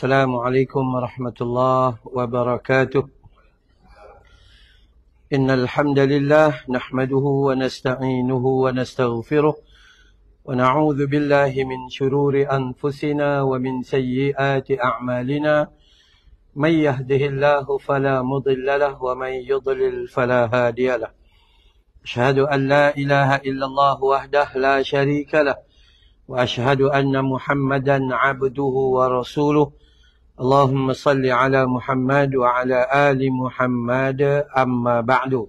السلام عليكم ورحمة الله وبركاته. إن الحمد لله نحمده ونستعينه ونستغفره ونعوذ بالله من شرور أنفسنا ومن سيئات أعمالنا. من يهده الله فلا مضل له ومن يضلل فلا هادي له. أشهد أن لا إله إلا الله وحده لا شريك له وأشهد أن محمدا عبده ورسوله. اللهم صل على محمد وعلى آل محمد أما بعد.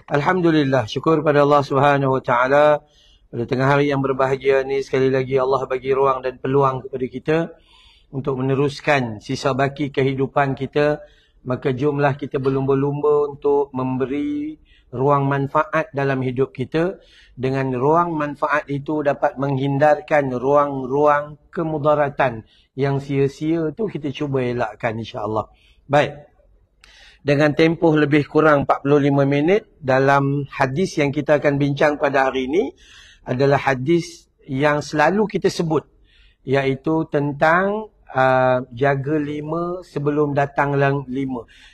Alhamdulillah, syukur pada Allah Subhanahu Wa Taala. Pada tengah hari yang berbahagia ni, sekali lagi Allah bagi ruang dan peluang kepada kita untuk meneruskan sisa baki kehidupan kita. Maka jomlah kita berlumba-lumba untuk memberi ruang manfaat dalam hidup kita. Dengan ruang manfaat itu dapat menghindarkan ruang-ruang kemudaratan yang sia-sia tu kita cuba elakkan, insya-Allah. Baik. Dengan tempoh lebih kurang 45 minit, dalam hadis yang kita akan bincang pada hari ini adalah hadis yang selalu kita sebut, iaitu tentang jaga 5 sebelum datang 5,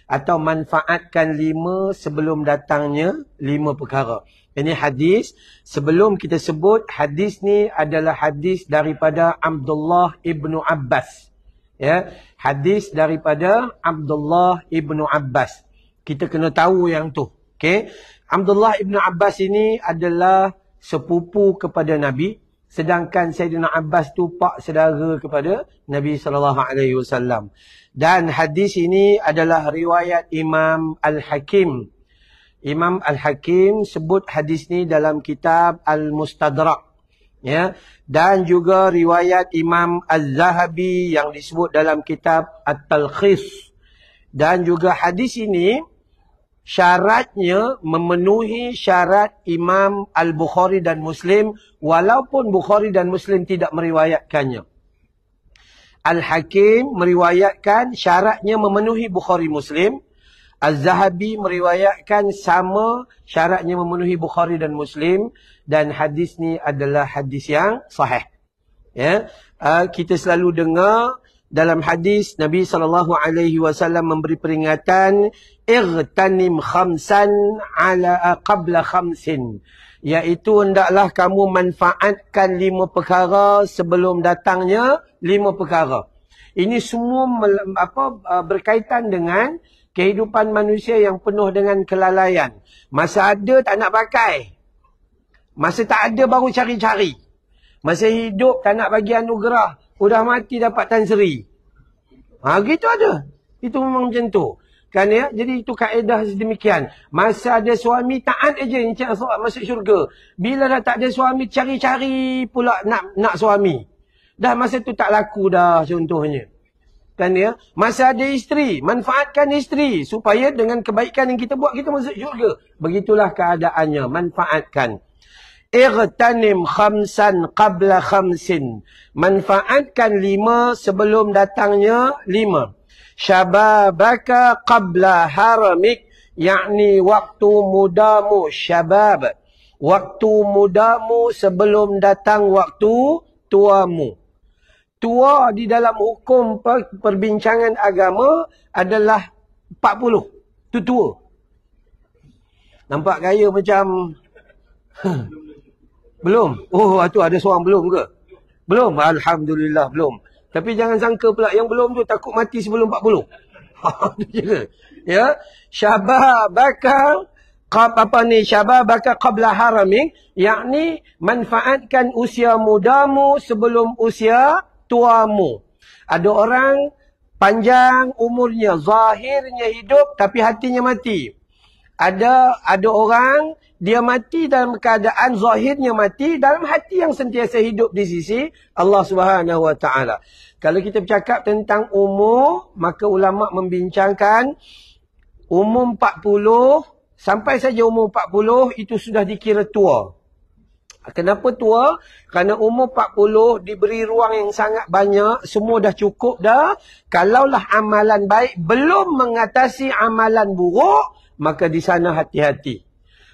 atau manfaatkan 5 sebelum datangnya 5 perkara. Ini hadis, sebelum kita sebut, hadis ni adalah hadis daripada Abdullah ibnu Abbas. Ya, hadis daripada Abdullah ibnu Abbas. Kita kena tahu yang tu. Okey. Abdullah ibnu Abbas ini adalah sepupu kepada Nabi, sedangkan Sayyidina Abbas tu pak saudara kepada Nabi SAW. Dan hadis ini adalah riwayat Imam Al-Hakim. Imam Al-Hakim sebut hadis ni dalam kitab Al-Mustadrak. Ya, dan juga riwayat Imam Az-Zahabi yang disebut dalam kitab At-Talkhis. Dan juga hadis ini syaratnya memenuhi syarat Imam Al-Bukhari dan Muslim, walaupun Bukhari dan Muslim tidak meriwayatkannya. Al-Hakim meriwayatkan syaratnya memenuhi Bukhari Muslim. Az-Zahabi meriwayatkan sama syaratnya memenuhi Bukhari dan Muslim. Dan hadis ni adalah hadis yang sahih. Ya, kita selalu dengar dalam hadis Nabi SAW memberi peringatan, Igtanim khamsan ala qabla khamsin. Iaitu hendaklah kamu manfaatkan 5 perkara sebelum datangnya 5 perkara. Ini semua berkaitan dengan kehidupan manusia yang penuh dengan kelalaian. Masa ada tak nak pakai. Masa tak ada baru cari-cari. Masa hidup tak nak bagi anugerah. Udah mati dapat Tan Sri. Gitu ada. Itu memang macam tu. Kan ya? Jadi itu kaedah sedemikian. Masa ada suami, taat aja insya-Allah masuk syurga. Bila dah tak ada suami, cari-cari pula nak suami. Dah masa tu tak laku dah contohnya. Kan ya? Masa ada isteri, manfaatkan isteri supaya dengan kebaikan yang kita buat kita masuk syurga. Begitulah keadaannya, manfaatkan. Igtanim khamsan qabla khamsin. Manfaatkan 5 sebelum datangnya 5. Syababaka qabla haramik, yakni waktu mudamu, syabab. Waktu mudamu sebelum datang waktu tuamu. Tua di dalam hukum perbincangan agama adalah 40. Itu tua. Nampak gaya macam belum. Oh, tu ada seorang belum ke? Belum. Alhamdulillah belum. Tapi jangan sangka pula yang belum tu takut mati sebelum 40. Itu je. Ya. Syababaka syababaka qabla haramik, yakni manfaatkan usia mudamu sebelum usia tuamu. Ada orang panjang umurnya, zahirnya hidup tapi hatinya mati. Ada orang dia mati dalam keadaan zahirnya mati, dalam hati yang sentiasa hidup di sisi Allah Subhanahu Wa Taala. Kalau kita bercakap tentang umur, maka ulama membincangkan umur 40 sampai saja umur 40 itu sudah dikira tua. Kenapa tua? Kerana umur 40 diberi ruang yang sangat banyak, semua dah cukup dah. Kalaulah amalan baik belum mengatasi amalan buruk, maka di sana hati-hati.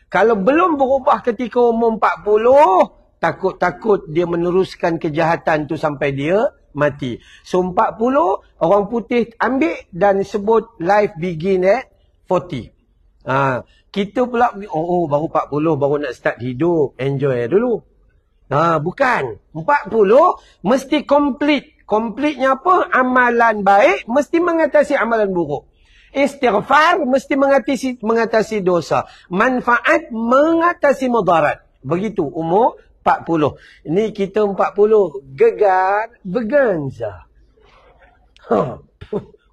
Kalau belum berubah ketika umur 40, takut-takut dia meneruskan kejahatan tu sampai dia mati. So 40 orang putih ambil dan sebut life begin at 40. Kita pula baru 40 baru nak start hidup, enjoy dulu. Bukan. 40 mesti complete. Complete-nya apa? Amalan baik mesti mengatasi amalan buruk. Istighfar mesti mengatasi dosa. Manfaat mengatasi mudarat. Begitu umur 40. Ini kita 40 gegar berganza.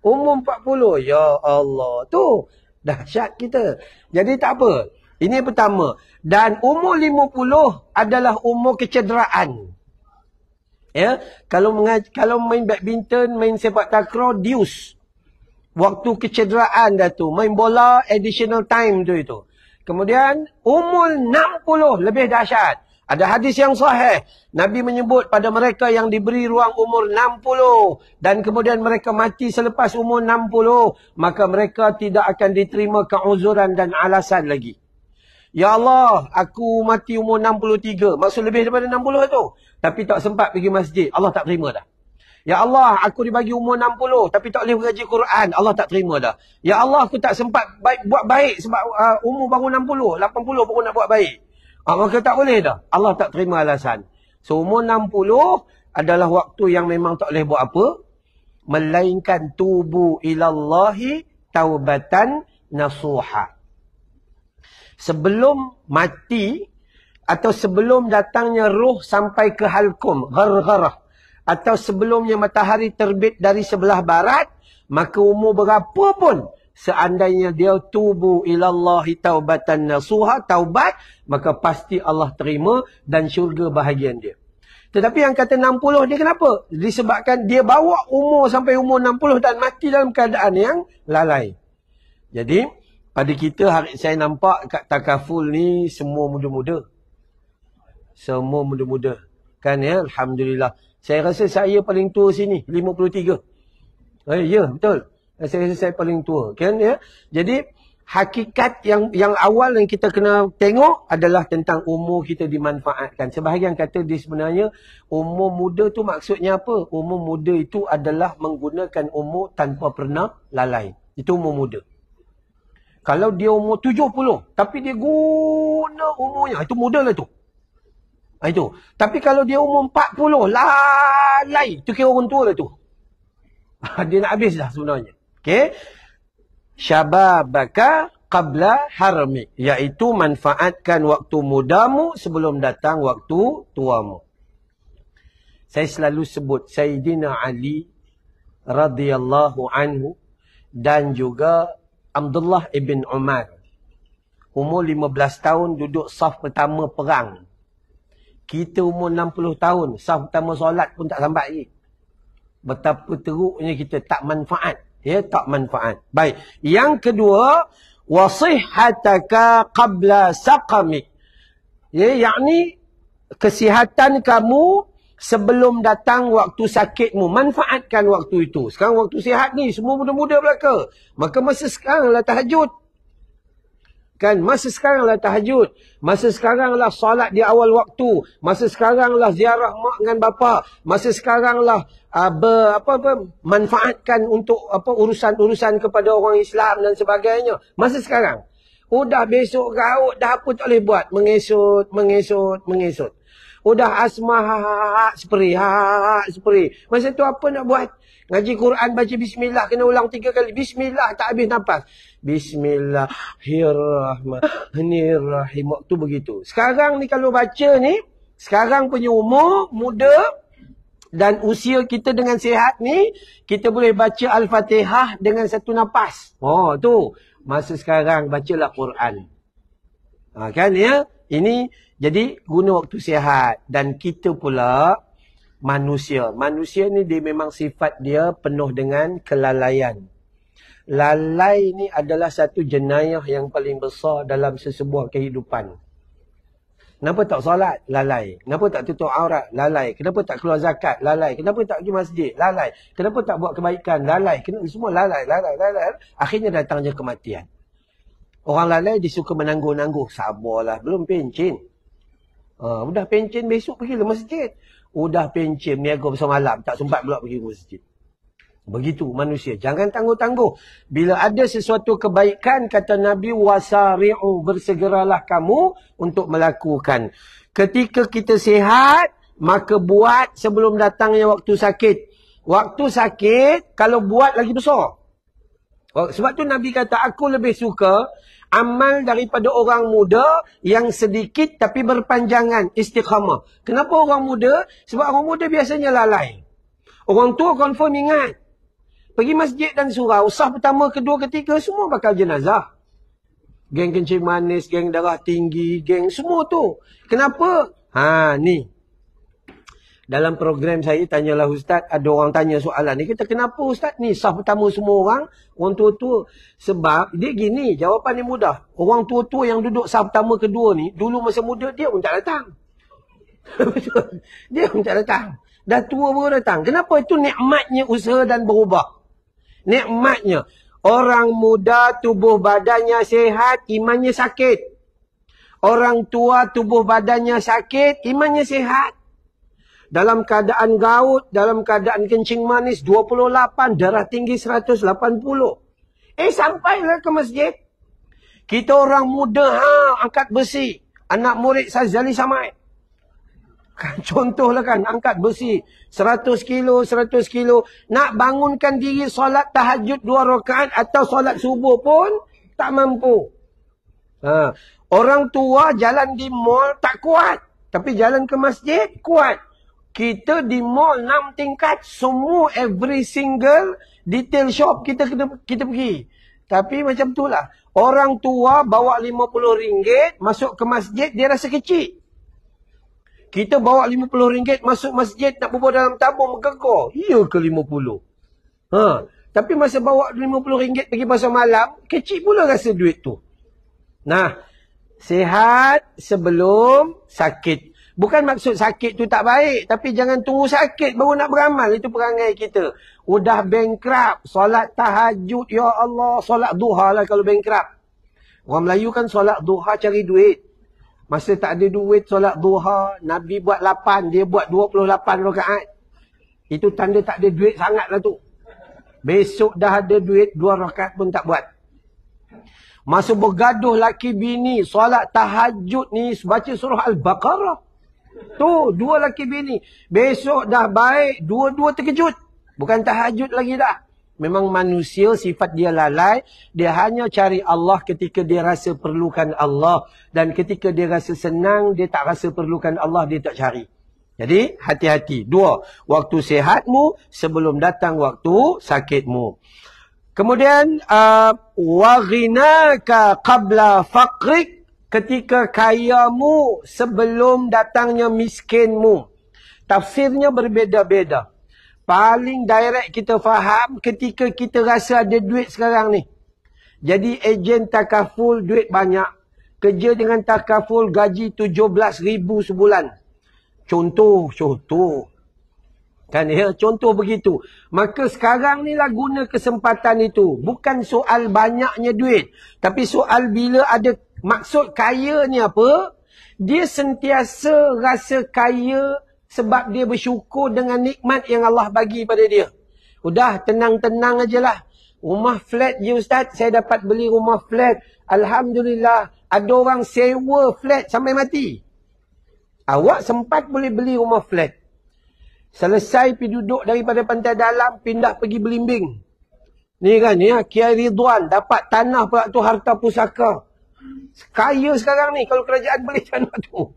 Umur 40. Ya Allah. Tu dahsyat kita. Jadi tak apa. Ini pertama. Dan umur 50 adalah umur kecederaan. Ya, kalau main badminton, main sepak takraw, deuce. Waktu kecederaan dah tu. Main bola, additional time tu itu. Kemudian, umur 60 lebih dahsyat. Ada hadis yang sahih. Nabi menyebut pada mereka yang diberi ruang umur 60. Dan kemudian mereka mati selepas umur 60. Maka mereka tidak akan diterima keuzuran dan alasan lagi. Ya Allah, aku mati umur 63. Maksud lebih daripada 60 tu. Tapi tak sempat pergi masjid. Allah tak terima dah. Ya Allah, aku dibagi umur 60. Tapi tak boleh mengaji Quran. Allah tak terima dah. Ya Allah, aku tak sempat buat baik. Sebab umur baru 60. 80 baru nak buat baik. Maka tak boleh dah. Allah tak terima alasan. So, umur 60 adalah waktu yang memang tak boleh buat apa. Melainkan tubu ilallahi taubatan nasuha. Sebelum mati atau sebelum datangnya ruh sampai ke halkum, ghargharah, atau sebelumnya matahari terbit dari sebelah barat, maka umur berapa pun seandainya dia tubu ilallahi taubatan nasuha, taubat, maka pasti Allah terima dan syurga bahagian dia. Tetapi yang kata 60 dia kenapa? Disebabkan dia bawa umur sampai umur 60 dan mati dalam keadaan yang lalai. Jadi pada kita hari saya nampak kat takaful ni semua muda-muda. Semua muda-muda. Kan ya, alhamdulillah. Saya rasa saya paling tua sini, 53. Ya, betul. Saya rasa saya paling tua, kan ya. Jadi hakikat yang awal yang kita kena tengok adalah tentang umur kita dimanfaatkan. Sebahagian kata dia sebenarnya umur muda tu maksudnya apa? Umur muda itu adalah menggunakan umur tanpa pernah lalai. Itu umur muda. Kalau dia umur 70, tapi dia guna umurnya, itu muda lah tu. Itu. Tapi kalau dia umur 40, lalai, itu kira orang tua lah tu. Dia nak habis dah sebenarnya. Okay. Syababaka qabla harmi. Iaitu manfaatkan waktu mudamu sebelum datang waktu tuamu. Saya selalu sebut Sayyidina Ali radhiyallahu anhu dan juga Abdullah ibn Umar. Umur 15 tahun duduk saf pertama perang. Kita umur 60 tahun, saf pertama solat pun tak sampai lagi. Betapa teruknya kita tak manfaat. Ya, tak manfaat. Baik. Yang kedua, wasihhataka qabla saqamik. Ya, yakni kesihatan kamu sebelum datang waktu sakitmu. Manfaatkan waktu itu. Sekarang waktu sihat ni, semua muda-muda belaka. Maka masa sekarang lah tahajud. Kan, masa sekarang lah tahajud. Masa sekarang lah solat di awal waktu. Masa sekarang lah ziarah mak dengan bapa. Masa sekarang lah manfaatkan untuk urusan-urusan kepada orang Islam dan sebagainya. Masa sekarang. Dah besok gaut, dah apa tak boleh buat. Mengesot. Udah asma spray. Masa tu apa nak buat? Ngaji Quran baca bismillah kena ulang 3 kali. Bismillah tak habis nafas. Bismillahirrahmanirrahim. Waktu begitu. Sekarang ni kalau baca ni, sekarang punya umur muda dan usia kita dengan sihat ni, kita boleh baca Al-Fatihah dengan satu nafas. Oh tu. Masa sekarang bacalah Quran. Kan ya? Ini jadi guna waktu sihat. Dan kita pula manusia. Manusia ni dia memang sifat dia penuh dengan kelalaian. Lalai ni adalah satu jenayah yang paling besar dalam sesebuah kehidupan. Kenapa tak solat? Lalai. Kenapa tak tutup aurat? Lalai. Kenapa tak keluar zakat? Lalai. Kenapa tak pergi masjid? Lalai. Kenapa tak buat kebaikan? Lalai. Semua lalai. Akhirnya datangnya kematian. Orang lalai dia suka menangguh-nangguh. Sabarlah. Belum pencin. Udah pencin besok pergilah masjid. udah pencen, niaga pasal malam. Tak sempat pula pergi ke masjid. Begitu manusia. Jangan tangguh-tangguh. Bila ada sesuatu kebaikan, kata Nabi, wasari'u, bersegeralah kamu untuk melakukan. Ketika kita sihat, maka buat sebelum datangnya waktu sakit. Waktu sakit, kalau buat lagi besar. Sebab tu Nabi kata, aku lebih suka amal daripada orang muda yang sedikit tapi berpanjangan, istiqamah. Kenapa orang muda? Sebab orang muda biasanya lalai. Orang tua confirm ingat. Pergi masjid dan surau, sah pertama, kedua, ketiga, semua bakal jenazah. Geng kencing manis, geng darah tinggi, geng semua tu. Kenapa? Ni. Dalam program saya, tanyalah Ustaz, ada orang tanya soalan ni. Kita kenapa Ustaz ni sah pertama semua orang tua-tua? Sebab dia gini, jawapan ni mudah. Orang tua-tua yang duduk sah pertama, kedua ni, dulu masa muda dia pun tak datang. Dia pun tak datang. Dah tua baru datang. Kenapa? Itu nikmatnya usaha dan berubah. Nikmatnya. Orang muda tubuh badannya sihat, imannya sakit. Orang tua tubuh badannya sakit, imannya sihat. Dalam keadaan gaut, dalam keadaan kencing manis 28, darah tinggi 180. Sampailah ke masjid. Kita orang muda, angkat besi. Anak murid Sazali Samad. Contohlah kan, angkat besi 100 kilo, 100 kilo. Nak bangunkan diri solat tahajud 2 rakaat atau solat subuh pun tak mampu. Orang tua jalan di mall tak kuat. Tapi jalan ke masjid kuat. Kita di mall 6 tingkat, semua every single detail shop kita pergi. Tapi macam itulah. Orang tua bawa RM50 masuk ke masjid, dia rasa kecil. Kita bawa RM50 masuk masjid, nak berbual dalam tabung, menggegor. Ya ke 50? Tapi masa bawa RM50 pergi pasar malam, kecil pula rasa duit tu. Nah, sihat sebelum sakit. Bukan maksud sakit tu tak baik, tapi jangan tunggu sakit baru nak beramal. Itu perangai kita. Udah bankrupt, solat tahajud, ya Allah, solat duha lah kalau bankrupt. Orang Melayu kan solat duha cari duit. Masa tak ada duit solat duha, Nabi buat 8, dia buat 28 rakaat. Itu tanda tak ada duit sangat lah tu. Besok dah ada duit, 2 rakaat pun tak buat. Masa bergaduh laki bini, solat tahajud ni, baca surah Al-Baqarah. Tu, 2 laki bini. Besok dah baik, dua-dua terkejut. Bukan tahajud lagi dah. Memang manusia sifat dia lalai. Dia hanya cari Allah ketika dia rasa perlukan Allah. Dan ketika dia rasa senang, dia tak rasa perlukan Allah, dia tak cari. Jadi, hati-hati. 2. Waktu sihatmu sebelum datang waktu sakitmu. Kemudian, waghinaka qabla faqrik. Ketika kayamu sebelum datangnya miskinmu. Tafsirnya berbeza-beza. Paling direct kita faham ketika kita rasa ada duit sekarang ni. Jadi ejen takaful duit banyak. Kerja dengan takaful gaji 17,000 sebulan. Contoh. Kan ya, contoh begitu. Maka sekarang ni lah guna kesempatan itu. Bukan soal banyaknya duit. Tapi soal bila ada, maksud kaya ni apa? Dia sentiasa rasa kaya sebab dia bersyukur dengan nikmat yang Allah bagi pada dia. Udah, tenang-tenang ajalah. Rumah flat je Ustaz, saya dapat beli rumah flat. Alhamdulillah, ada orang sewa flat sampai mati. Awak sempat boleh beli rumah flat. Selesai pergi duduk daripada Pantai Dalam, pindah pergi Belimbing. Ni kan, ya, Kiai Ridwan dapat tanah pula tu, harta pusaka. Kaya sekarang ni, kalau kerajaan beli tanah tu.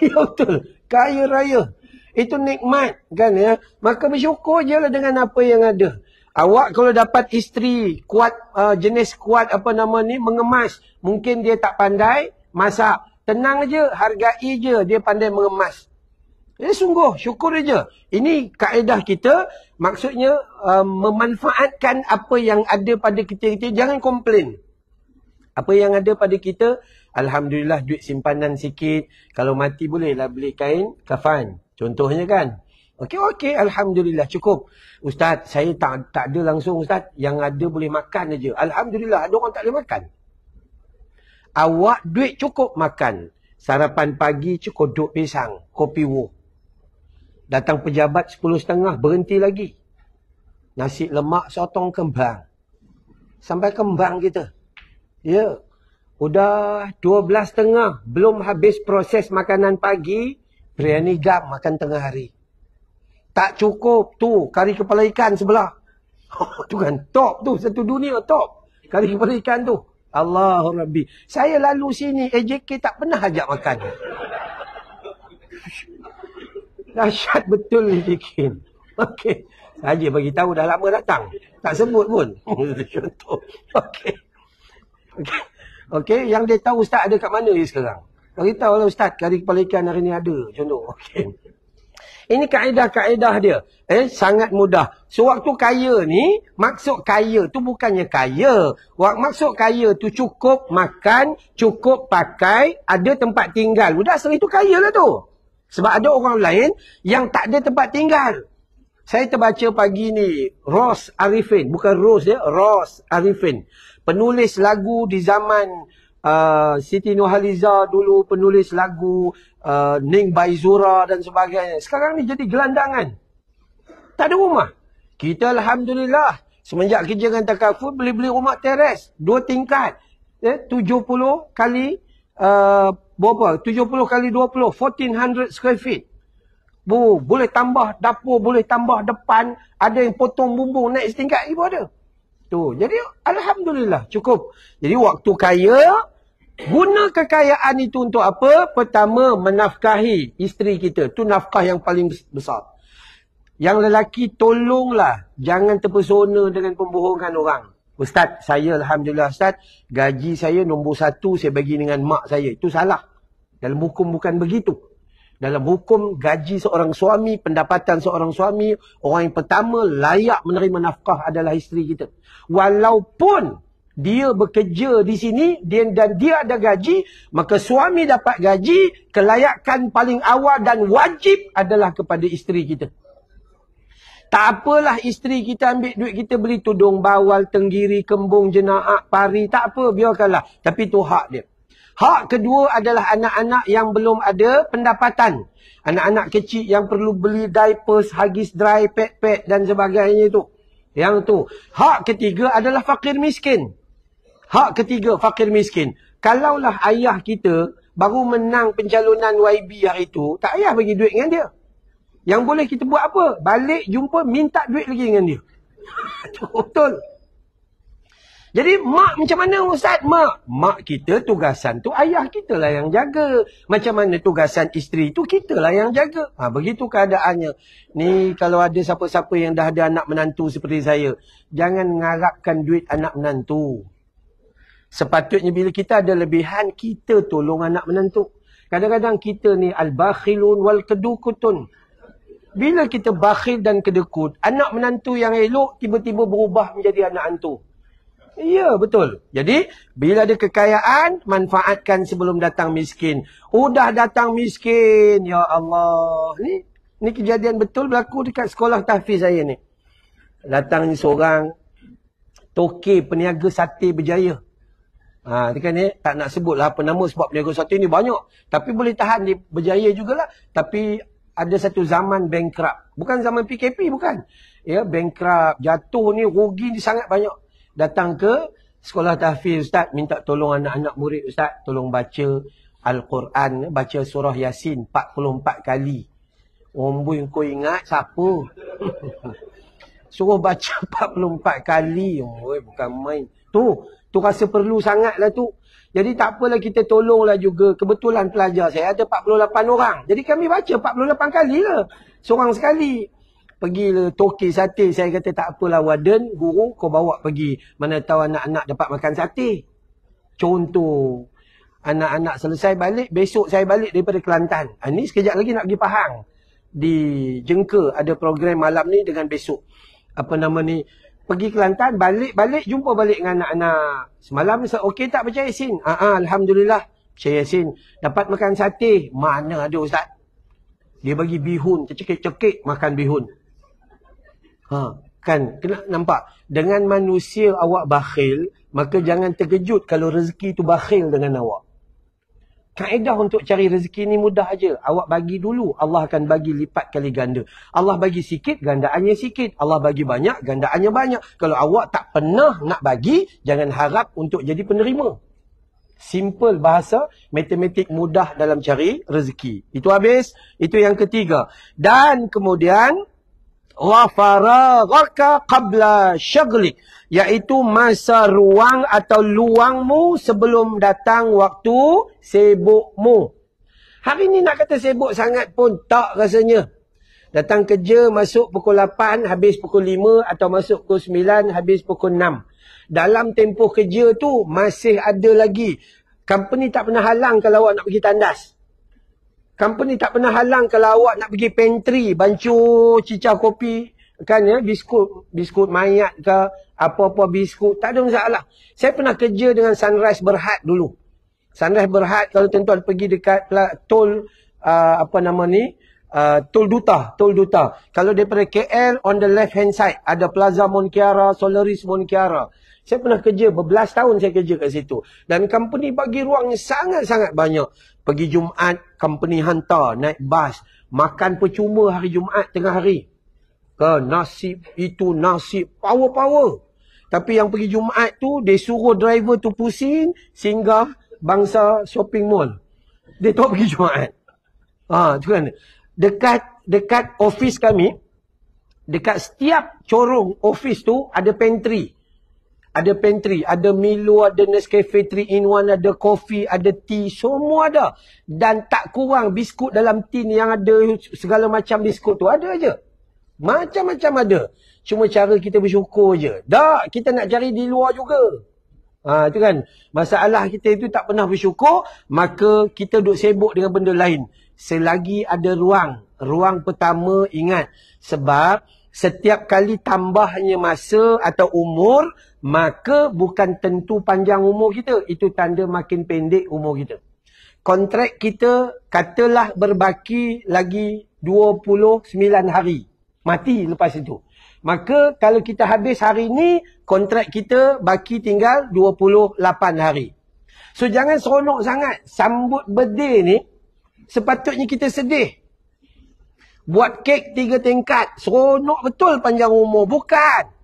Ya betul, kaya raya. Itu nikmat, kan ya. Maka bersyukur je lah dengan apa yang ada. Awak kalau dapat isteri kuat, jenis kuat apa nama ni, mengemas. Mungkin dia tak pandai masak. Tenang je, hargai je dia pandai mengemas. Jadi sungguh, syukur je. Ini kaedah kita, maksudnya memanfaatkan apa yang ada pada kita. Jangan komplain. Apa yang ada pada kita, Alhamdulillah duit simpanan sikit. Kalau mati bolehlah beli kain kafan. Contohnya kan. Okey, Alhamdulillah cukup. Ustaz, saya tak ada langsung Ustaz. Yang ada boleh makan aja. Alhamdulillah, ada orang tak boleh makan. Awak duit cukup makan. Sarapan pagi cukup duk pisang, kopi wo. Datang pejabat 10.30, berhenti lagi. Nasi lemak sotong kembang. Sampai kembang kita. Ya. Udah 12.30, belum habis proses makanan pagi, biryani gam makan tengah hari. Tak cukup tu, kari kepala ikan sebelah. Tu kan top tu, satu dunia top. Kari kepala ikan tu. Allahu Rabbi. Saya lalu sini, AJK tak pernah ajak makan. Dahsyat betul AJK. Okey. Saja bagi tahu dah lama datang. Tak sebut pun. Contoh. Okey. Okey. Okey, yang dia tahu Ustaz ada kat mana dia sekarang? Beritahulah Ustaz, kari kepala ikan hari ni ada. Contoh. Okey. Ini kaedah-kaedah dia. Sangat mudah. So, waktu kaya ni, maksud kaya tu bukannya kaya. Maksud kaya tu cukup makan, cukup pakai, ada tempat tinggal. Udah, itu kaya lah tu. Sebab ada orang lain yang tak ada tempat tinggal. Saya terbaca pagi ni, Ros Arifin. Bukan Ros ya, Ros Arifin. Penulis lagu di zaman Siti Nurhaliza dulu, penulis lagu Ning Baizura dan sebagainya. Sekarang ni jadi gelandangan. Tak ada rumah. Kita Alhamdulillah, semenjak kerja dengan Takaful, beli rumah teres. 2 tingkat. 70 kali, berapa? 70 kali 20, 1400 square feet. Boleh tambah dapur, boleh tambah depan. Ada yang potong bumbung naik setingkat, ibu ada. Tu. Jadi, Alhamdulillah, cukup. Jadi, waktu kaya, guna kekayaan itu untuk apa? Pertama, menafkahi isteri kita. Itu nafkah yang paling besar. Yang lelaki, tolonglah. Jangan terpesona dengan pembohongan orang. Ustaz, saya Alhamdulillah Ustaz, gaji saya nombor 1 saya bagi dengan mak saya. Itu salah. Dalam hukum bukan begitu. Dalam hukum, gaji seorang suami, pendapatan seorang suami, orang yang pertama layak menerima nafkah adalah isteri kita. Walaupun dia bekerja di sini dan dia ada gaji, maka suami dapat gaji, kelayakan paling awal dan wajib adalah kepada isteri kita. Tak apalah isteri kita ambil duit kita beli tudung bawal, tenggiri, kembung, jenaak, pari, tak apa, biarkanlah. Tapi itu hak dia. Hak kedua adalah anak-anak yang belum ada pendapatan. Anak-anak kecil yang perlu beli diapers, hagis dry, pad dan sebagainya itu. Yang tu. Hak ketiga adalah fakir miskin. Hak ketiga, fakir miskin. Kalaulah ayah kita baru menang pencalonan YB hari itu, tak payah bagi duit dengan dia. Yang boleh kita buat apa? Balik jumpa, minta duit lagi dengan dia. Betul. Jadi mak macam mana Ustaz? Mak kita tugasan tu ayah kita lah yang jaga. Macam mana tugasan isteri tu kita lah yang jaga. Begitu keadaannya. Ni kalau ada siapa-siapa yang dah ada anak menantu seperti saya, jangan mengharapkan duit anak menantu. Sepatutnya bila kita ada lebihan, kita tolong anak menantu. Kadang-kadang kita ni al-bakhilun wal-kedukutun. Bila kita bakhil dan kedekut, anak menantu yang elok tiba-tiba berubah menjadi anak hantu. Ya, betul. Jadi, bila ada kekayaan, manfaatkan sebelum datang miskin. Udah datang miskin, ya Allah. Ni kejadian betul berlaku dekat sekolah tahfiz saya ni. Datang ni seorang toke peniaga sate berjaya. Dia kan ni, tak nak sebut lah apa nama sebab peniaga sate ni banyak. Tapi boleh tahan, dia berjaya jugalah. Tapi ada satu zaman bankrupt. Bukan zaman PKP, bukan. Ya, bankrupt, jatuh ni, rugi ni sangat banyak. Datang ke sekolah tahfiz, Ustaz, minta tolong anak-anak murid Ustaz, tolong baca Al-Quran, baca surah Yasin 44 kali. Omboi kau ingat siapa? Suruh baca 44 kali. Omboi bukan main. Tu rasa perlu sangat lah tu. Jadi tak apalah kita tolonglah juga. Kebetulan pelajar saya ada 48 orang. Jadi kami baca 48 kali lah. Seorang sekali. Pergilah toke sate. Saya kata tak apalah warden, guru, kau bawa pergi. Mana tahu anak-anak dapat makan sate. Contoh. Anak-anak selesai balik, besok saya balik daripada Kelantan. Ni sekejap lagi nak pergi Pahang. Di Jengka ada program malam ni dengan besok. Apa nama ni? Pergi Kelantan, balik, jumpa balik dengan anak-anak. Semalam ni, okey tak baca Yasin? Alhamdulillah. Baca Yasin. Dapat makan sate. Mana ada Ustaz? Dia bagi bihun, cekik-cekik makan bihun. Kan, kena nampak. Dengan manusia awak bakhil, maka jangan terkejut kalau rezeki tu bakhil dengan awak. Kaedah untuk cari rezeki ni mudah aja. Awak bagi dulu, Allah akan bagi lipat kali ganda. Allah bagi sikit, gandaannya sikit. Allah bagi banyak, gandaannya banyak. Kalau awak tak pernah nak bagi, jangan harap untuk jadi penerima. Simple bahasa, matematik mudah dalam cari rezeki. Itu habis. Itu yang ketiga. Dan kemudian, wa faraghaka qabla syaghlik, iaitu masa ruang atau luangmu sebelum datang waktu sibukmu. Hari ni nak kata sibuk sangat pun tak rasanya. Datang kerja masuk pukul 8 habis pukul 5, atau masuk pukul 9 habis pukul 6. Dalam tempoh kerja tu masih ada lagi. Company tak pernah halang kalau awak nak pergi tandas. Company tak pernah halang kalau awak nak pergi pantry, bancuh cicah kopi, kan ya, biskut mayat ke, apa-apa biskut, tak ada masalah. Saya pernah kerja dengan Sunrise Berhad dulu. Sunrise Berhad, kalau tuan-tuan pergi dekat tol, Tol Duta. Kalau daripada KL, on the left hand side, ada Plaza Monkiara, Solaris Monkiara. Saya pernah kerja, berbelas tahun saya kerja kat situ. Dan company bagi ruangnya sangat-sangat banyak. Pergi Jumaat, company hantar, naik bas. Makan percuma hari Jumaat tengah hari. Nasi itu, nasi power-power. Tapi yang pergi Jumaat tu, dia suruh driver tu pusing, singgah bangsa shopping mall. Dia tak pergi Jumaat. Tu kan. Dekat office kami, dekat setiap corong office tu, ada pantry. Ada pantry, ada Milo, ada Nescafe 3-in-1, ada kopi, ada tea, semua ada. Dan tak kurang biskut dalam tin yang ada segala macam biskut tu, ada aja. Macam-macam ada. Cuma cara kita bersyukur je. Tak, kita nak cari di luar juga. Itu kan. Masalah kita itu tak pernah bersyukur, maka kita duk sibuk dengan benda lain. Selagi ada ruang. Ruang pertama ingat. Sebab setiap kali tambahnya masa atau umur, maka bukan tentu panjang umur kita. Itu tanda makin pendek umur kita. Kontrak kita katalah berbaki lagi 29 hari. Mati lepas itu. Maka kalau kita habis hari ni, kontrak kita baki tinggal 28 hari. So jangan seronok sangat. Sambut birthday ni, sepatutnya kita sedih. Buat kek 3 tingkat. Seronok betul panjang umur. Bukan.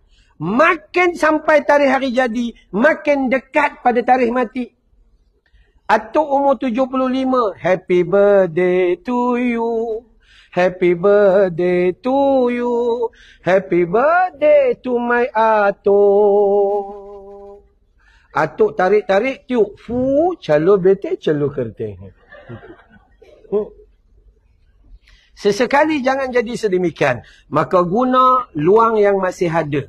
Makin sampai tarikh hari jadi, makin dekat pada tarikh mati. Atuk umur 75. Happy birthday to you. Happy birthday to you. Happy birthday to my atuk. Atuk tarik-tarik tiup. Fu, calo bete, calo kerte. Sesekali jangan jadi sedemikian. Maka guna luang yang masih ada.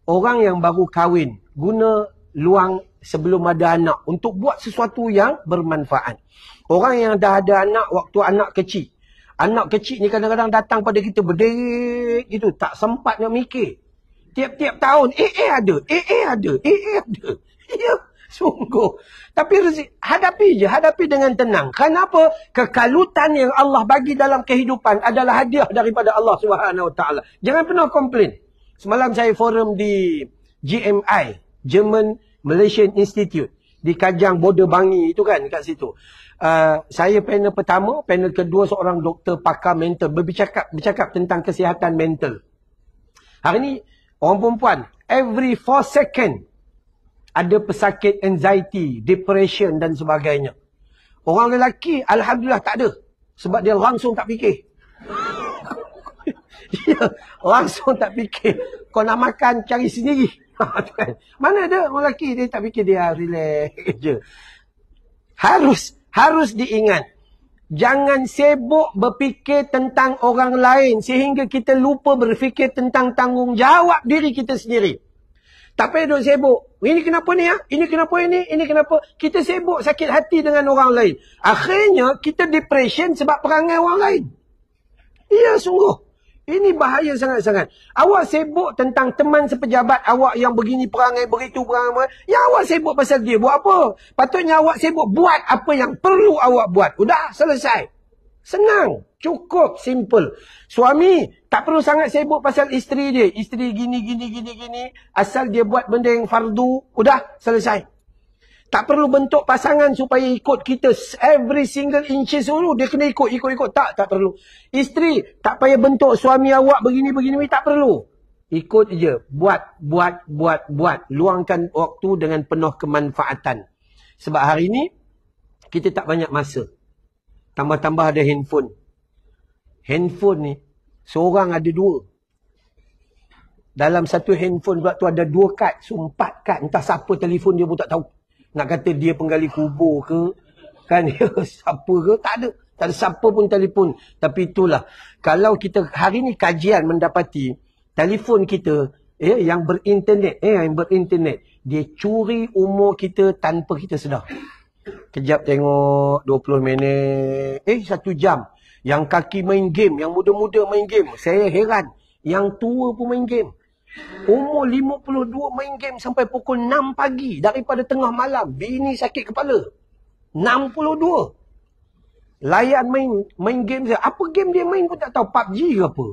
Orang yang baru kahwin, guna luang sebelum ada anak untuk buat sesuatu yang bermanfaat. Orang yang dah ada anak waktu anak kecil. Anak kecil ni kadang-kadang datang pada kita berderik gitu, tak sempat nak mikir. Tiap-tiap tahun, ada. Ya, sungguh. Tapi hadapi dengan tenang. Kenapa? Kekalutan yang Allah bagi dalam kehidupan adalah hadiah daripada Allah Subhanahu Wa Taala. Jangan pernah komplain. Semalam saya forum di GMI, German Malaysian Institute, di Kajang Border Bangi itu kan, kat situ. Saya panel pertama, panel kedua seorang doktor pakar mental bercakap tentang kesihatan mental. Hari ni orang perempuan every 4 second ada pesakit anxiety, depression dan sebagainya. Orang lelaki alhamdulillah tak ada, sebab dia langsung tak fikir. Dia langsung tak fikir. Kau nak makan, cari sendiri. Mana ada orang lelaki, dia tak fikir, dia relax je. Harus diingat. Jangan sibuk berfikir tentang orang lain sehingga kita lupa berfikir tentang tanggungjawab diri kita sendiri. Tak payah duk sibuk. Ini kenapa ni ya? Ini kenapa ini? Ini kenapa? Kita sibuk sakit hati dengan orang lain. Akhirnya kita depression sebab perangai orang lain. Ya, sungguh. Ini bahaya sangat-sangat. Awak sibuk tentang teman sepejabat awak yang begini perangai, begitu perangai. Yang awak sibuk pasal dia, buat apa? Patutnya awak sibuk buat apa yang perlu awak buat. Udah, selesai. Senang. Cukup, simple. Suami tak perlu sangat sibuk pasal isteri dia. Isteri gini. Asal dia buat benda yang fardu, udah, selesai. Tak perlu bentuk pasangan supaya ikut kita. Every single inches dulu dia kena ikut. Tak perlu. Isteri, tak payah bentuk suami awak begini, tak perlu. Ikut je. Buat. Luangkan waktu dengan penuh kemanfaatan. Sebab hari ni, kita tak banyak masa. Tambah-tambah ada handphone. Handphone ni, seorang ada 2. Dalam satu handphone pula tu ada 2 kad. So 4 kad. Entah siapa telefon dia pun tak tahu. Nak kata dia penggali kubur ke. Kan siapa ke. Tak ada. Tak ada siapa pun telefon. Tapi itulah. Kalau kita hari ni kajian mendapati. Telefon kita. Yang berinternet. Yang berinternet. Dia curi umur kita tanpa kita sedar. Kejap tengok 20 minit. 1 jam. Yang kaki main game. Yang muda-muda main game. Saya heran. Yang tua pun main game. Umur 52 main game sampai pukul 6 pagi. Daripada tengah malam. Bini sakit kepala. 62. Layan main game saya. Apa game dia main pun tak tahu. PUBG ke apa.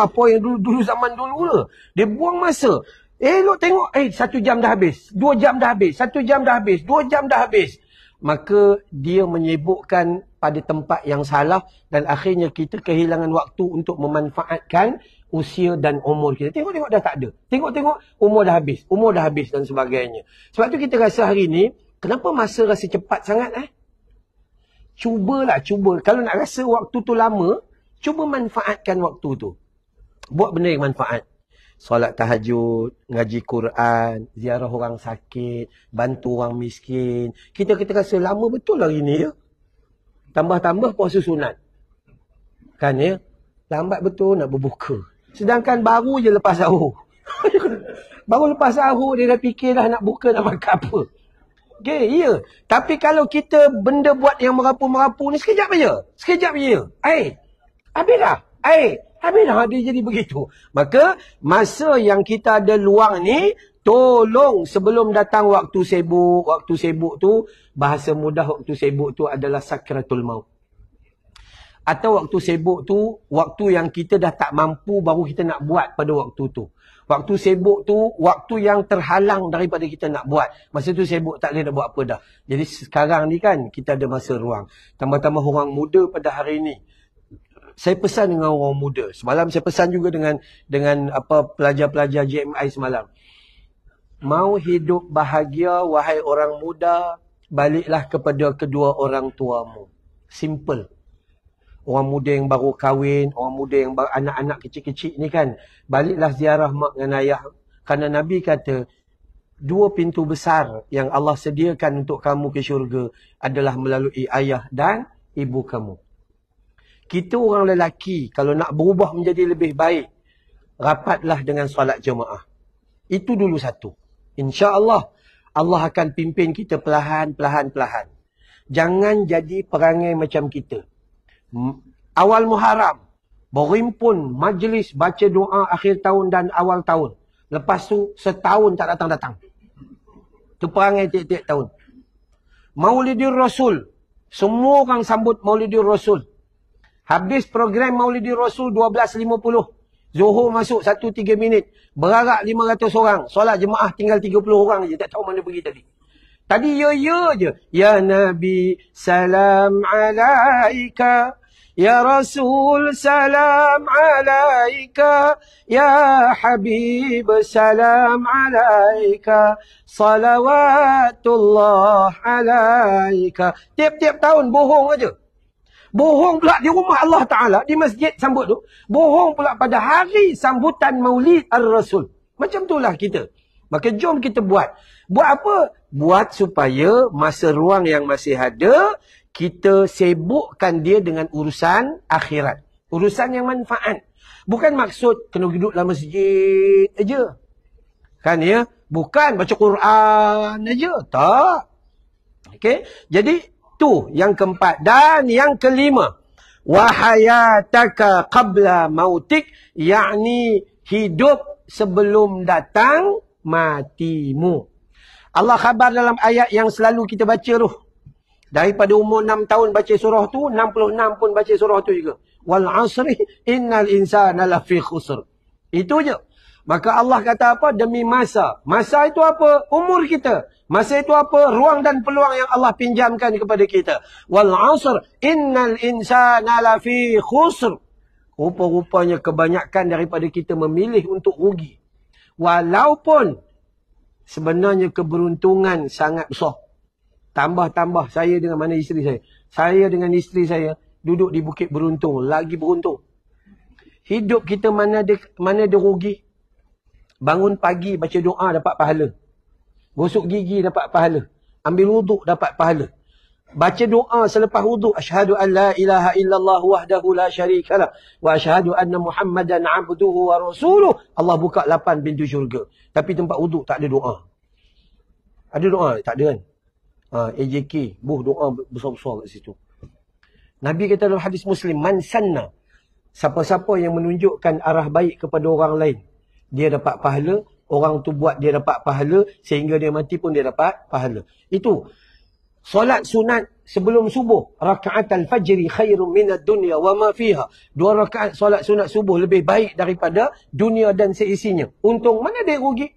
Apa yang dulu zaman dulu ke. Dia buang masa. Elok tengok. 1 jam dah habis. 2 jam dah habis. 1 jam dah habis. 2 jam dah habis. Maka dia menyibukkan pada tempat yang salah. Dan akhirnya kita kehilangan waktu untuk memanfaatkan usia dan umur kita. Tengok-tengok dah tak ada. Tengok-tengok umur dah habis. Umur dah habis dan sebagainya. Sebab tu kita rasa hari ni, kenapa masa rasa cepat sangat Cuba. Kalau nak rasa waktu tu lama, cuba manfaatkan waktu tu. Buat benda yang manfaat. Solat tahajud, ngaji Quran, ziarah orang sakit, bantu orang miskin. Kita rasa lama betul hari ni ya. Tambah-tambah puasa sunat. Kan ya? Lambat betul nak berbuka. Sedangkan baru je lepas sahur. Baru lepas sahur dia dah fikir dah nak buka nak makan apa. Okay, ya. Tapi kalau kita benda buat yang merapu-merapu ni sekejap je. Habis dah. Habis dah dia jadi begitu. Maka masa yang kita ada luang ni, tolong sebelum datang waktu sibuk. Waktu sibuk tu, bahasa mudah waktu sibuk tu adalah sakratul maut. Atau waktu sibuk tu, waktu yang kita dah tak mampu baru kita nak buat pada waktu tu. Waktu sibuk tu, waktu yang terhalang daripada kita nak buat. Masa tu sibuk tak boleh nak buat apa dah. Jadi sekarang ni kan, kita ada masa ruang. Tambah-tambah orang muda pada hari ni. Saya pesan dengan orang muda. Semalam saya pesan juga dengan pelajar-pelajar JMI semalam. Mau hidup bahagia, wahai orang muda, baliklah kepada kedua orang tuamu. Simple. Orang muda yang baru kahwin, orang muda yang anak-anak kecil-kecil ni kan. Baliklah ziarah mak dan ayah. Kerana Nabi kata, 2 pintu besar yang Allah sediakan untuk kamu ke syurga adalah melalui ayah dan ibu kamu. Kita orang lelaki, kalau nak berubah menjadi lebih baik, rapatlah dengan solat jemaah. Itu dulu satu. InsyaAllah, Allah akan pimpin kita perlahan-perlahan. Jangan jadi perangai macam kita. Awal Muharram, berimpun majlis baca doa akhir tahun dan awal tahun. Lepas tu setahun tak datang-datang. Itu perangai tiap-tiap tahun. Maulidur Rasul. Semua orang sambut Maulidur Rasul. Habis program Maulidur Rasul 12.50. Zuhur masuk 1-3 minit. Berarak 500 orang. Solat jemaah tinggal 30 orang je. Tak tahu mana pergi tadi. Tadi ya je. Ya Nabi salam alaika. Ya Rasul salam alaika. Ya Habib salam alaika. Salawatullah alaika. Tiap-tiap tahun bohong aja. Bohong pula di rumah Allah Ta'ala. Di masjid sambut tu. Bohong pula pada hari sambutan Maulid Ar-Rasul. Macam itulah kita. Maka jom kita buat. Buat apa? Buat supaya masa ruang yang masih ada, kita sibukkan dia dengan urusan akhirat. Urusan yang manfaat. Bukan maksud kena duduk dalam masjid aja. Kan ya? Bukan baca Quran aja. Tak. Okey. Jadi, tu yang keempat. Dan yang kelima. Wahayataka qabla mautik. Yakni hidup sebelum datang matimu. Allah khabar dalam ayat yang selalu kita baca tu. Daripada umur 6 tahun baca surah tu, 66 pun baca surah tu juga. Wal asri innal insana lafi khusr. Itu je. Maka Allah kata apa? Demi masa. Masa itu apa? Umur kita. Masa itu apa? Ruang dan peluang yang Allah pinjamkan kepada kita. Wal asr innal insana lafi khusr. Rupa-rupanya kebanyakan daripada kita memilih untuk rugi. Walaupun sebenarnya keberuntungan sangat besar. Tambah-tambah saya dengan mana isteri saya. Saya dengan isteri saya duduk di Bukit Beruntung. Lagi beruntung. Hidup kita mana ada rugi. Bangun pagi baca doa dapat pahala. Gosok gigi dapat pahala. Ambil wuduk dapat pahala. Baca doa selepas wuduk. Asyhadu an la ilaha illallah wahdahu la syarikalah. Wa asyhadu anna Muhammadan abduhu wa rasuluh. Allah buka 8 pintu syurga. Tapi tempat wuduk tak ada doa. Ada doa? Tak ada kan? AJK. Doa besar-besar kat situ. Nabi kata dalam hadis Muslim. Man sanna. Siapa-siapa yang menunjukkan arah baik kepada orang lain. Dia dapat pahala, orang tu buat dia dapat pahala, sehingga dia mati pun dia dapat pahala. Itu. Solat sunat sebelum subuh. Rakaat al-fajri khairun minad dunya wa ma fiha. 2 rakaat solat sunat subuh lebih baik daripada dunia dan seisinya. Untung mana dia rugi?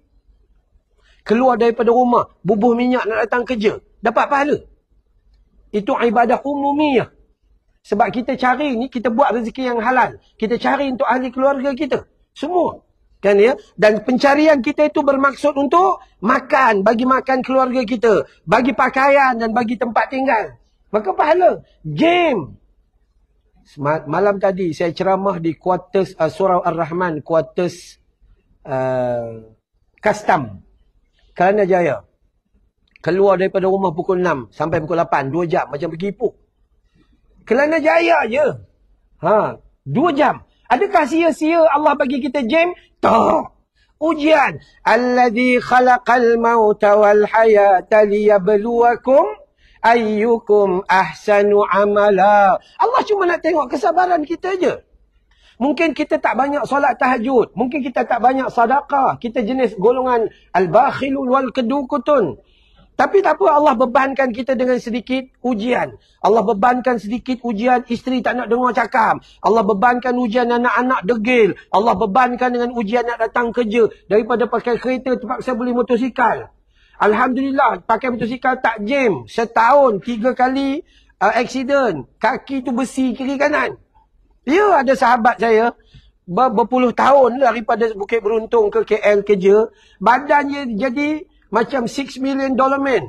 Keluar daripada rumah, bubuh minyak nak datang kerja. Dapat pahala. Itu ibadah umumiyah. Sebab kita cari ni, kita buat rezeki yang halal. Kita cari untuk ahli keluarga kita. Semua. Kan ya? Dan pencarian kita itu bermaksud untuk makan, bagi makan keluarga kita, bagi pakaian dan bagi tempat tinggal. Maka pahala. Game. Malam tadi saya ceramah di quarters Surau Ar-Rahman, quarters custom. Kelana Jaya. Keluar daripada rumah pukul 6 sampai pukul 8, 2 jam macam pergi Ipoh. Kelana Jaya je. 2 jam. Adakah sia-sia Allah bagi kita jam? Tak. Ujian. Alladhi khalaqal mauta wal hayata liyabluwakum ayyukum ahsanu amala. Allah cuma nak tengok kesabaran kita je. Mungkin kita tak banyak solat tahajud. Mungkin kita tak banyak sedekah. Kita jenis golongan al-bakhilun wal kedukutun. Tapi tak apa, Allah bebankan kita dengan sedikit ujian. Allah bebankan sedikit ujian, isteri tak nak dengar cakap. Allah bebankan ujian anak-anak degil. Allah bebankan dengan ujian nak datang kerja. Daripada pakai kereta, terpaksa beli motosikal. Alhamdulillah, pakai motosikal tak jam. Setahun, 3 kali accident. Kaki tu besi kiri kanan. Ya, ada sahabat saya. Berpuluh tahun daripada Bukit Beruntung ke KL kerja. Badannya jadi macam $6 million man.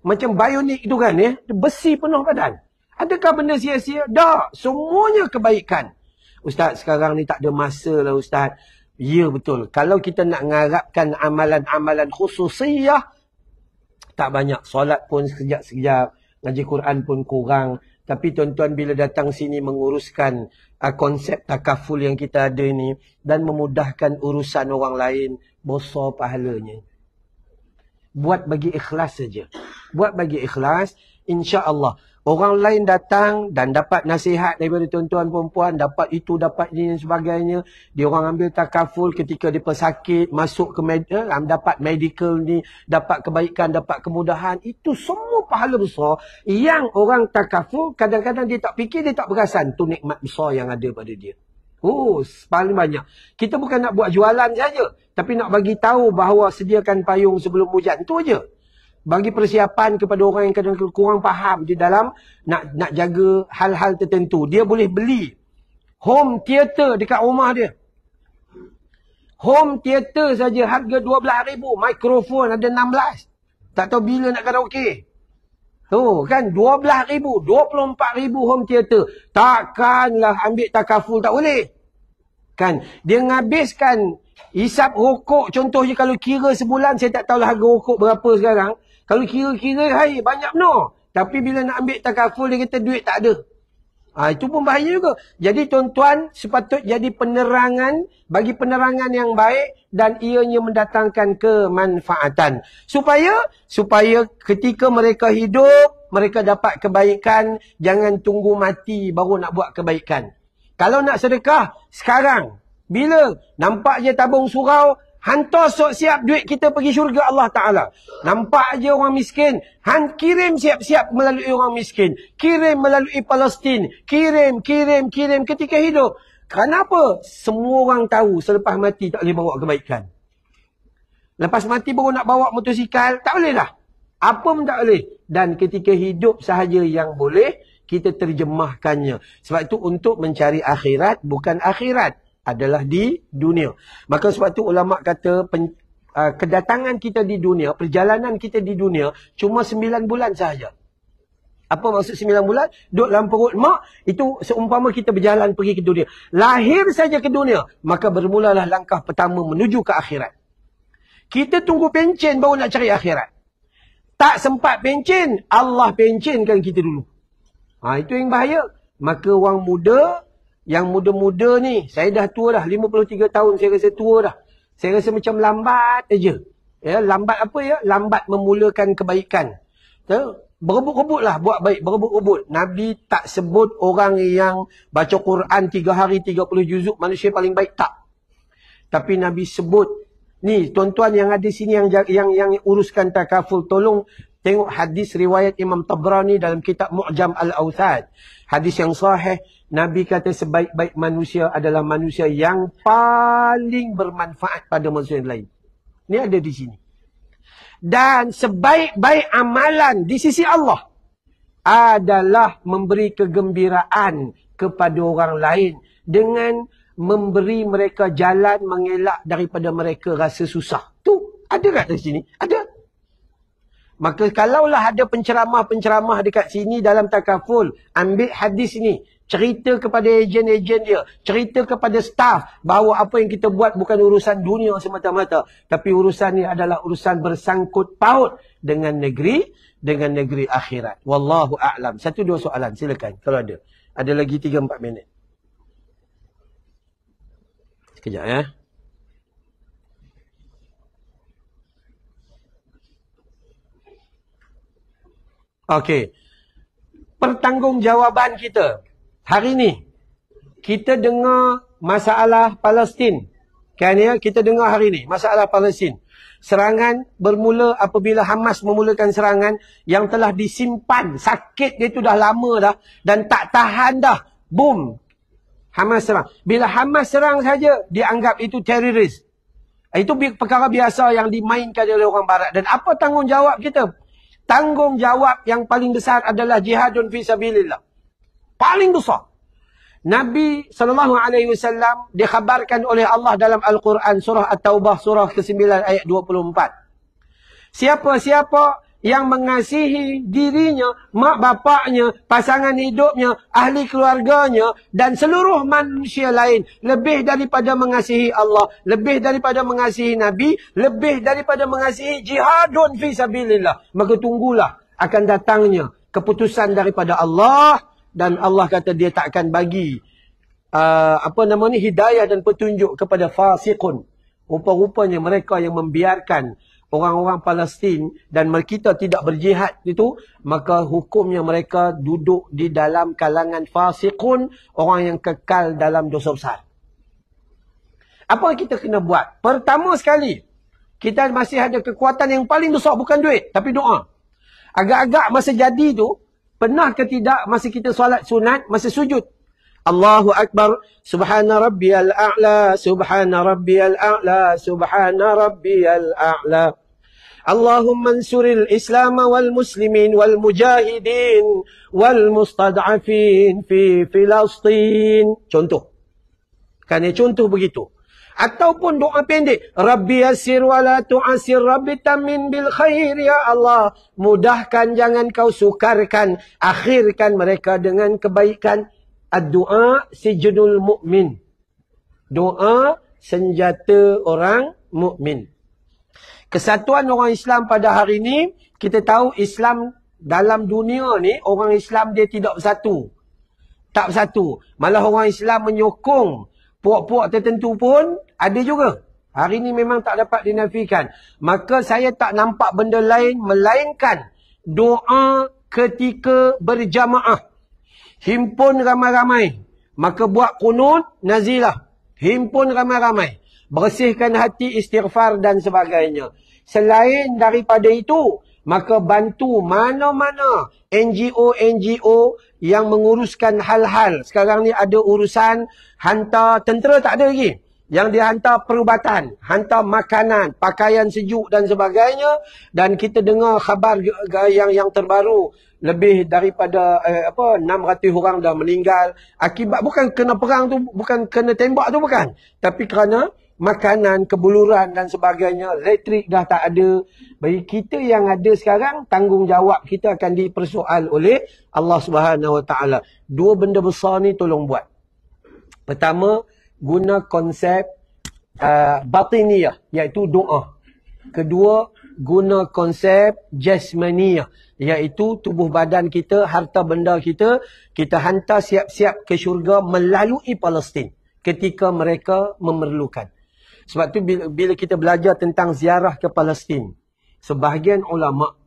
Macam bionik tu kan ya. Besi penuh badan. Adakah benda sia-sia? Tak. Semuanya kebaikan. Ustaz, sekarang ni tak ada masa lah Ustaz. Ya betul. Kalau kita nak mengharapkan amalan-amalan khususiyah, tak banyak. Solat pun sekejap-sekejap. Ngaji Quran pun kurang. Tapi tuan-tuan bila datang sini menguruskan konsep takaful yang kita ada ni. Dan memudahkan urusan orang lain. Besar pahalanya. Buat bagi ikhlas saja. Buat bagi ikhlas, insya-Allah. Orang lain datang dan dapat nasihat daripada tuan-tuan perempuan, dapat itu, dapat ini dan sebagainya. Dia orang ambil takaful ketika dia pesakit, masuk ke dapat medical ni, dapat kebaikan, dapat kemudahan. Itu semua pahala besar yang orang takaful kadang-kadang dia tak fikir, dia tak perasan tu nikmat besar yang ada pada dia. Paling banyak. Kita bukan nak buat jualan saja, tapi nak bagi tahu bahawa sediakan payung sebelum hujan. Itu aja. Bagi persiapan kepada orang yang kadang-kadang kurang faham di dalam nak jaga hal-hal tertentu. Dia boleh beli home theater dekat rumah dia. Home theater saja harga RM12,000. Mikrofon ada 16. Tak tahu bila nak karaoke. Kan RM12,000, RM24,000 home theater. Takkanlah ambil takaful, tak boleh. Kan dia ngabiskan hisap rokok contohnya, kalau kira sebulan, saya tak tahulah harga rokok berapa sekarang. Kalau kira-kira hai banyak benar. Tapi bila nak ambil takaful dia kata duit tak ada. Itu pun bahaya juga. Jadi tuan-tuan sepatut jadi penerangan, bagi penerangan yang baik dan ianya mendatangkan kemanfaatan. Supaya ketika mereka hidup, mereka dapat kebaikan. Jangan tunggu mati baru nak buat kebaikan. Kalau nak sedekah, sekarang. Bila nampak je tabung surau, hantar siap duit kita pergi syurga Allah Ta'ala. Nampak je orang miskin, kirim siap-siap melalui orang miskin. Kirim melalui Palestin. Kirim ketika hidup. Kenapa? Semua orang tahu selepas mati tak boleh bawa kebaikan. Lepas mati baru nak bawa motosikal, tak boleh dah. Apa pun tak boleh. Dan ketika hidup sahaja yang boleh, kita terjemahkannya. Sebab itu untuk mencari akhirat, bukan akhirat. Adalah di dunia. Maka sebab itu ulama' kata kedatangan kita di dunia, perjalanan kita di dunia, cuma 9 bulan sahaja. Apa maksud 9 bulan? Duduk dalam perut mak, itu seumpama kita berjalan pergi ke dunia. Lahir saja ke dunia, maka bermulalah langkah pertama menuju ke akhirat. Kita tunggu pencen baru nak cari akhirat. Tak sempat pencen, Allah pencenkan kita dulu. Itu yang bahaya. Maka orang muda, yang muda-muda ni, saya dah tua dah, 53 tahun, saya rasa tua dah. Saya rasa macam lambat aja. Ya, lambat apa ya? Lambat memulakan kebaikan. Berebut-rebut lah buat baik, berebut-rebut. Nabi tak sebut orang yang baca Quran 3 hari 30 juzuk manusia paling baik, tak. Tapi Nabi sebut, ni tuan-tuan yang ada sini yang uruskan takaful, tolong tengok hadis riwayat Imam Tabrani dalam kitab Mu'jam Al-Awthad. Hadis yang sahih, Nabi kata sebaik-baik manusia adalah manusia yang paling bermanfaat pada manusia yang lain. Ni ada di sini. Dan sebaik-baik amalan di sisi Allah adalah memberi kegembiraan kepada orang lain dengan memberi mereka jalan mengelak daripada mereka rasa susah. Tu ada kat di sini? Ada. Maka kalaulah ada penceramah-penceramah dekat sini dalam takaful, ambil hadis ni, cerita kepada ejen-ejen dia, cerita kepada staf bahawa apa yang kita buat bukan urusan dunia semata-mata, tapi urusan ni adalah urusan bersangkut paut dengan negeri akhirat. Wallahu a'lam. 1-2 soalan, silakan kalau ada. Ada lagi 3-4 minit. Sekejap ya. Okey. Pertanggungjawaban kita. Hari ni, kita dengar masalah Palestin. Kan ya, kita dengar hari ni, masalah Palestin. Serangan bermula apabila Hamas memulakan serangan yang telah disimpan. Sakit dia tu dah lama dah. Dan tak tahan dah. Boom. Hamas serang. Bila Hamas serang saja, dianggap itu teroris. Itu perkara biasa yang dimainkan oleh orang barat. Dan apa tanggungjawab kita? Tanggungjawab yang paling besar adalah jihadun fi sabilillah. Paling besar. Nabi SAW dikhabarkan oleh Allah dalam Al-Quran surah At-Taubah surah ke-9 ayat 24. Siapa-siapa yang mengasihi dirinya, mak bapaknya, pasangan hidupnya, ahli keluarganya dan seluruh manusia lain lebih daripada mengasihi Allah, lebih daripada mengasihi Nabi, lebih daripada mengasihi jihadun fi sabilillah, maka tunggulah akan datangnya keputusan daripada Allah. Dan Allah kata dia tak akan bagi hidayah dan petunjuk kepada fasiqun. Rupa-rupanya mereka yang membiarkan orang-orang Palestin dan kita tidak berjihad itu, maka hukumnya mereka duduk di dalam kalangan fasiqun, orang yang kekal dalam dosa besar. Apa yang kita kena buat? Pertama sekali, kita masih ada kekuatan yang paling besar, bukan duit, tapi doa. Agak-agak masa jadi tu, pernah ke tidak masa kita solat sunat, masa sujud? Allahu Akbar, Subhana Rabbiyal A'la, Subhana Rabbiyal A'la, Subhana Rabbiyal A'la. Allahumma ansuril Islam wal muslimin wal mujahidin wal mustad'afin fi Filastin. Contoh. Kan contoh begitu. Ataupun doa pendek. Rabbi yasir wa la tu'asir. Rabbi tamin bil khair ya Allah. Mudahkan, jangan kau sukarkan. Akhirkan mereka dengan kebaikan. Ad-du'a sijnul mu'min. Doa senjata orang mukmin. Kesatuan orang Islam pada hari ini, kita tahu Islam dalam dunia ni, orang Islam dia tidak bersatu. Tak bersatu. Malah orang Islam menyokong puak-puak tertentu pun ada juga. Hari ini memang tak dapat dinafikan. Maka saya tak nampak benda lain melainkan doa ketika berjamaah. Himpun ramai-ramai. Maka buat qunut, nazilah. Himpun ramai-ramai. Bersihkan hati, istighfar dan sebagainya. Selain daripada itu, Maka bantu mana-mana NGO-NGO yang menguruskan hal-hal. Sekarang ni ada urusan hantar tentera tak ada lagi. Yang dia hantar perubatan, hantar makanan, pakaian sejuk dan sebagainya. Dan kita dengar khabar yang terbaru. Lebih daripada 600 orang dah meninggal. Akibat bukan kena perang tu, bukan kena tembak tu bukan. Tapi kerana makanan, kebuluran dan sebagainya, elektrik dah tak ada. Bagi kita yang ada sekarang, tanggungjawab kita akan dipersoal oleh Allah Subhanahu Wa Taala. Dua benda besar ni tolong buat. Pertama, guna konsep batiniyah, iaitu doa. Kedua, guna konsep jasmaniyah, iaitu tubuh badan kita, harta benda kita, kita hantar siap-siap ke syurga melalui Palestin ketika mereka memerlukan. Sebab tu bila kita belajar tentang ziarah ke Palestin, sebahagian ulama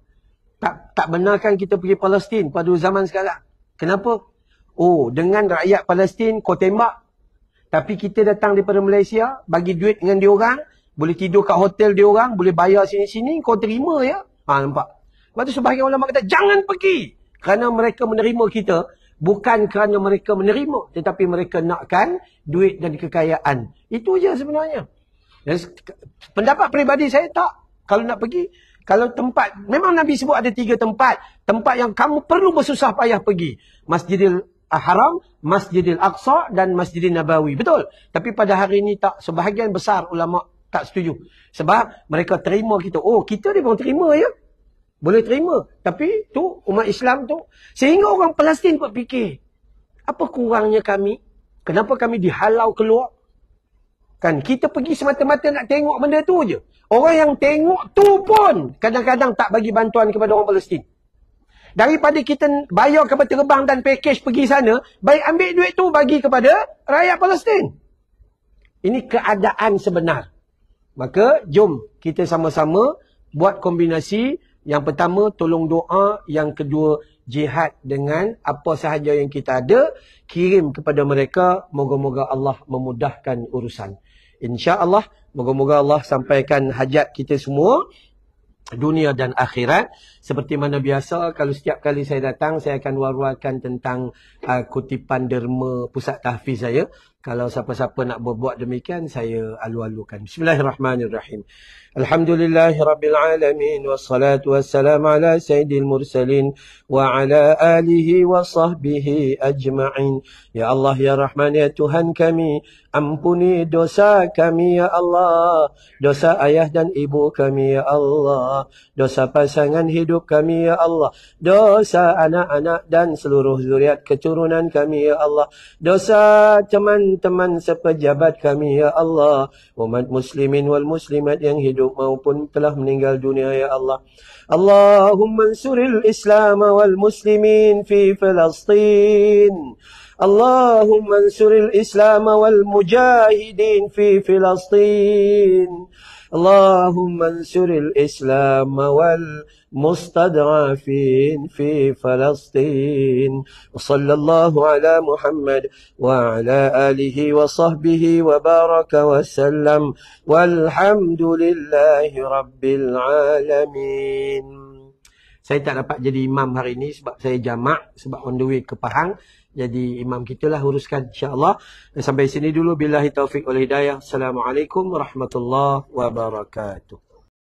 tak benarkan kita pergi Palestin pada zaman sekarang. Kenapa? Oh, dengan rakyat Palestin kau tembak. Tapi kita datang daripada Malaysia, bagi duit dengan diorang, boleh tidur kat hotel diorang, boleh bayar sini-sini, kau terima ya. Nampak? Sebab tu sebahagian ulama kata jangan pergi. Kerana mereka menerima kita, bukan kerana mereka menerima, tetapi mereka nakkan duit dan kekayaan. Itu je sebenarnya. Pendapat peribadi saya tak. Kalau nak pergi, kalau tempat, memang Nabi sebut ada 3 tempat. Tempat yang kamu perlu bersusah payah pergi. Masjidil Haram, Masjidil Aqsa dan Masjidil Nabawi. Betul. Tapi pada hari ini tak. Sebahagian besar ulama tak setuju. Sebab mereka terima kita. Oh, kita dia pun terima ya. Boleh terima. Tapi tu umat Islam tu. Sehingga orang Palestin pun fikir. Apa kurangnya kami? Kenapa kami dihalau keluar? Kan kita pergi semata-mata nak tengok benda tu je. Orang yang tengok tu pun kadang-kadang tak bagi bantuan kepada orang Palestin. Daripada kita bayar kapal terbang dan package pergi sana, baik ambil duit tu bagi kepada rakyat Palestin. Ini keadaan sebenar. Maka jom kita sama-sama buat kombinasi. Yang pertama tolong doa, yang kedua jihad dengan apa sahaja yang kita ada, kirim kepada mereka. Moga-moga Allah memudahkan urusan. InsyaAllah, moga-moga Allah sampaikan hajat kita semua, dunia dan akhirat. Seperti mana biasa, kalau setiap kali saya datang, saya akan war-warkan tentang kutipan derma pusat tahfiz saya. Kalau siapa-siapa nak berbuat demikian, saya alu-alukan. Bismillahirrahmanirrahim. Alhamdulillahirrabbilalamin. Wassalatu wassalamu ala sayyidil mursalin. Wa ala alihi wa sahbihi ajma'in. Ya Allah, ya Rahman, ya Tuhan kami, ampuni dosa kami ya Allah. Dosa ayah dan ibu kami ya Allah. Dosa pasangan hidup kami ya Allah. Dosa anak-anak dan seluruh zuriat keturunan kami ya Allah. Dosa teman-teman sepejabat kami ya Allah. Umat muslimin wal muslimat yang hidup maupun telah meninggal dunia ya Allah. Allahumma ansuril Islam wal muslimin fi Palestin. Allahumma ansuril Islam wal mujahidin fi Palestin. Allahumma ansuril Islam wal mustad'afin fi Palestin. Sallallahu ala Muhammad wa ala alihi wa sahbihi wa baraka wa sallam. Walhamdulillahi rabbil alamin. Saya tak dapat jadi imam hari ini sebab saya jamak, sebab on the way ke Pahang. Jadi imam kita lah uruskan insya-Allah. Sampai sini dulu, billahi taufik wal hidayah. Assalamualaikum warahmatullahi wabarakatuh.